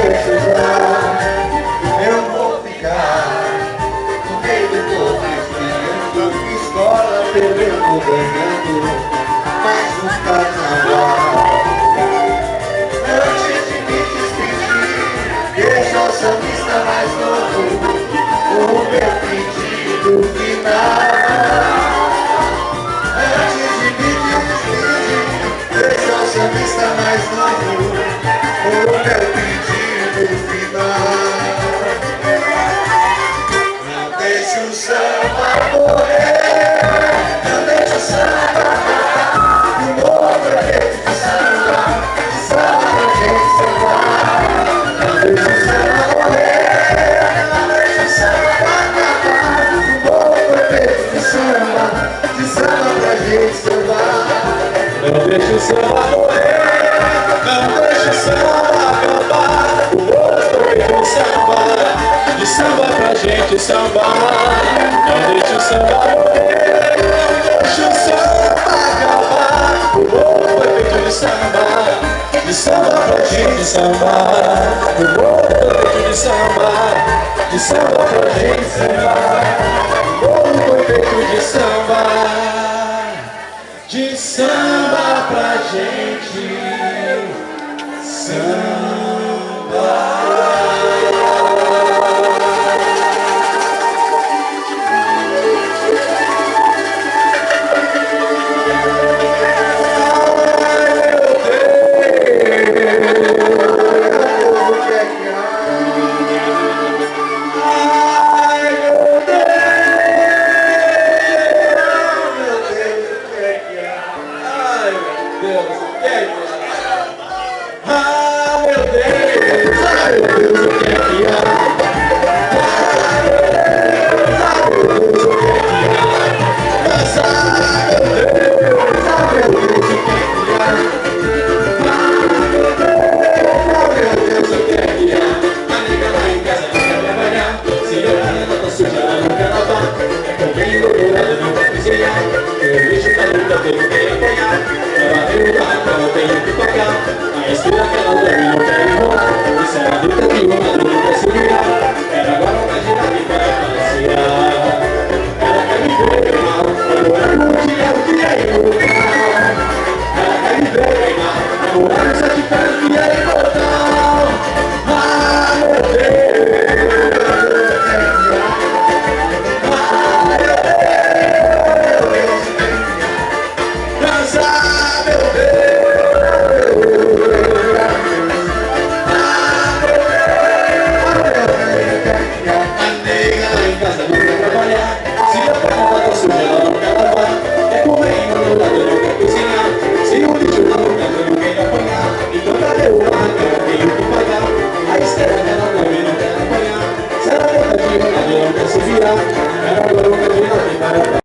precisar, eu vou ficar no meio do povo espinhando, escola, perdendo, ganhando mais um carnaval. Antes de me despedir, deixa o sambista mais novo o meu pedido final. Antes de me despedir, deixa o sambista mais novo o meu pedido final. Não deixe o samba morrer, não deixe o samba acabar. O novo é jeito de samba, samba pra gente sambar. Não deixe o samba morrer, não deixe o samba acabar. O novo é jeito de samba pra gente sambar. Não deixe o samba morrer, não deixe o samba acabar. O novo é jeito de samba pra gente sambar. Não deixe o samba morrer, não deixe o samba acabar. O novo é feito de samba pra gente sambar. O novo é feito de samba pra gente sambar. O novo foi feito de samba pra gente sambar. Ai, meu Deus,